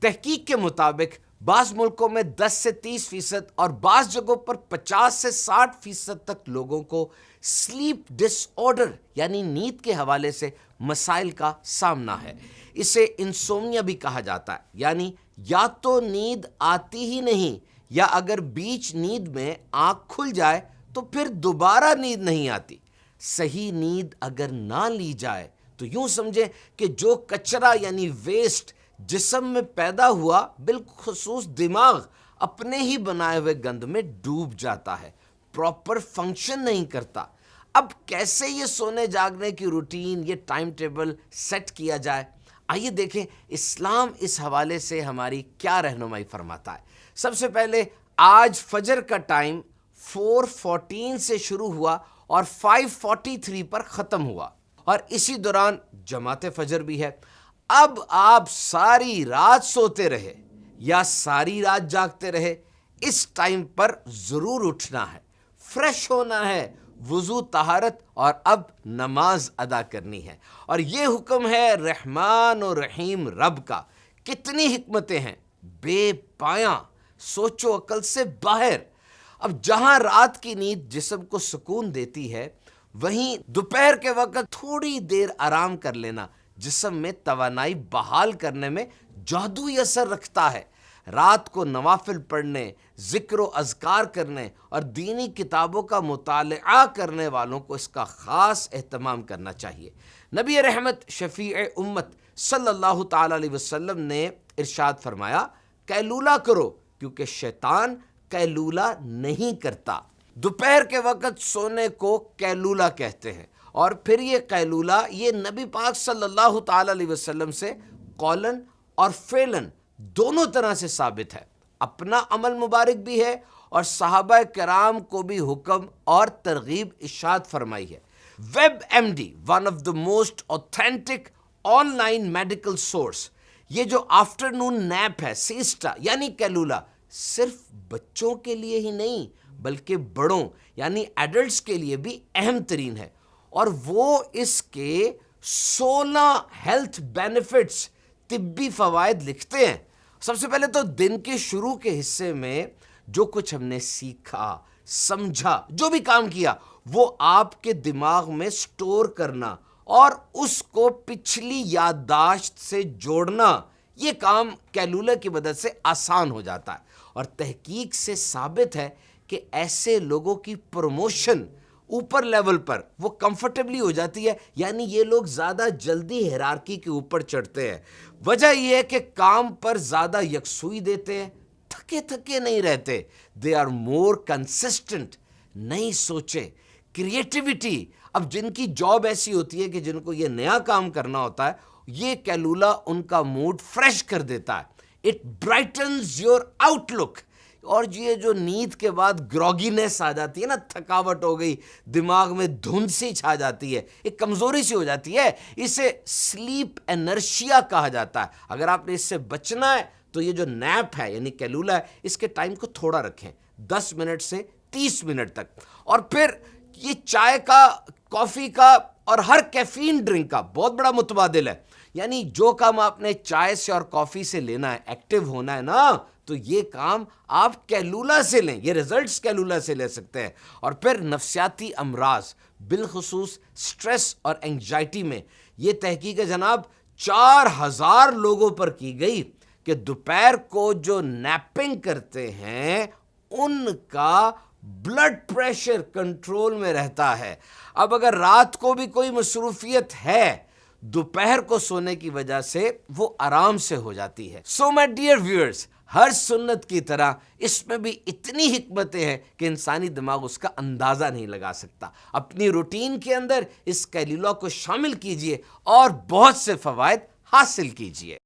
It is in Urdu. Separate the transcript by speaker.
Speaker 1: تحقیق کے مطابق بعض ملکوں میں 10 سے 30% اور بعض جگہوں پر 50 سے 60% تک لوگوں کو سلیپ ڈس آرڈر یعنی نیند کے حوالے سے مسائل کا سامنا ہے۔ اسے انسومنیا بھی کہا جاتا ہے، یعنی یا تو نیند آتی ہی نہیں، یا اگر بیچ نیند میں آنکھ کھل جائے تو پھر دوبارہ نیند نہیں آتی۔ صحیح نیند اگر نہ لی جائے تو یوں سمجھیں کہ جو کچرا یعنی ویسٹ جسم میں پیدا ہوا بالخصوص دماغ اپنے ہی بنائے ہوئے گند میں ڈوب جاتا ہے، پراپر فنکشن نہیں کرتا۔ اب کیسے یہ سونے جاگنے کی روٹین، یہ ٹائم ٹیبل سیٹ کیا جائے؟ آئیے دیکھیں اسلام اس حوالے سے ہماری کیا رہنمائی فرماتا ہے۔ سب سے پہلے آج فجر کا ٹائم 4:14 سے شروع ہوا اور 5:43 پر ختم ہوا، اور اسی دوران جماعت فجر بھی ہے۔ اب آپ ساری رات سوتے رہے یا ساری رات جاگتے رہے، اس ٹائم پر ضرور اٹھنا ہے، فریش ہونا ہے، وضو طہارت اور اب نماز ادا کرنی ہے۔ اور یہ حکم ہے رحمان و رحیم رب کا۔ کتنی حکمتیں ہیں، بے پایاں، سوچ و عقل سے باہر۔ اب جہاں رات کی نیند جسم کو سکون دیتی ہے، وہیں دوپہر کے وقت تھوڑی دیر آرام کر لینا جسم میں توانائی بحال کرنے میں جادوئی اثر رکھتا ہے۔ رات کو نوافل پڑھنے، ذکر و اذکار کرنے اور دینی کتابوں کا مطالعہ کرنے والوں کو اس کا خاص اہتمام کرنا چاہیے۔ نبی رحمت شفیع امت صلی اللہ تعالی علیہ وسلم نے ارشاد فرمایا، قیلولہ کرو کیونکہ شیطان قیلولہ نہیں کرتا۔ دوپہر کے وقت سونے کو قیلولہ کہتے ہیں، اور پھر یہ قیلولہ یہ نبی پاک صلی اللہ تعالی علیہ وسلم سے قولاً اور فعلاً دونوں طرح سے ثابت ہے۔ اپنا عمل مبارک بھی ہے اور صحابہ کرام کو بھی حکم اور ترغیب ارشاد فرمائی ہے۔ WebMD one of the most authentic online medical source, یہ جو آفٹرنون نیپ ہے، سیسٹا یعنی قیلولہ، صرف بچوں کے لیے ہی نہیں بلکہ بڑوں یعنی ایڈلٹس کے لیے بھی اہم ترین ہے، اور وہ اس کے 16 ہیلتھ بینیفٹس، طبی فوائد لکھتے ہیں۔ سب سے پہلے تو دن کے شروع کے حصے میں جو کچھ ہم نے سیکھا، سمجھا، جو بھی کام کیا، وہ آپ کے دماغ میں سٹور کرنا اور اس کو پچھلی یادداشت سے جوڑنا، یہ کام قیلولہ کی مدد سے آسان ہو جاتا ہے۔ اور تحقیق سے ثابت ہے کہ ایسے لوگوں کی پروموشن اوپر لیول پر وہ کمفرٹیبلی ہو جاتی ہے، یعنی یہ لوگ زیادہ جلدی ہیرارکی کے اوپر چڑھتے ہیں۔ وجہ یہ ہے کہ کام پر زیادہ یکسوئی دیتے ہیں، تھکے تھکے نہیں رہتے، دے آر مور کنسسٹنٹ، نئی سوچیں، کریٹیوٹی۔ اب جن کی جاب ایسی ہوتی ہے کہ جن کو یہ نیا کام کرنا ہوتا ہے، یہ قیلولہ ان کا موڈ فریش کر دیتا ہے۔ اٹ برائٹنز یور آؤٹ لک۔ اور یہ جو نیند کے بعد گروگینس آ جاتی ہے نا، تھکاوٹ ہو گئی، دماغ میں دھند سی چھا جاتی ہے، ایک کمزوری سی ہو جاتی ہے، اسے سلیپ انرشیا کہا جاتا ہے۔ اگر آپ نے اس سے بچنا ہے تو یہ جو نیپ ہے یعنی قیلولہ ہے، اس کے ٹائم کو تھوڑا رکھیں، 10 منٹ سے 30 منٹ تک۔ اور پھر یہ چائے کا، کافی کا اور ہر کیفین ڈرنک کا بہت بڑا متبادل ہے، یعنی جو کام آپ نے چائے سے اور کافی سے لینا ہے، ایکٹیو ہونا ہے نا، تو یہ کام آپ قیلولہ سے لیں، یہ ریزلٹس قیلولہ سے لے سکتے ہیں۔ اور پھر نفسیاتی امراض بالخصوص سٹریس اور انگزائٹی میں یہ تحقیق جناب 4000 لوگوں پر کی گئی کہ دوپہر کو جو نیپنگ کرتے ہیں ان کا بلڈ پریشر کنٹرول میں رہتا ہے۔ اب اگر رات کو بھی کوئی مصروفیت ہے، دوپہر کو سونے کی وجہ سے وہ آرام سے ہو جاتی ہے۔ سو مائی ڈیئر ویورز، ہر سنت کی طرح اس میں بھی اتنی حکمتیں ہیں کہ انسانی دماغ اس کا اندازہ نہیں لگا سکتا۔ اپنی روٹین کے اندر اس قیلولہ کو شامل کیجئے اور بہت سے فوائد حاصل کیجئے۔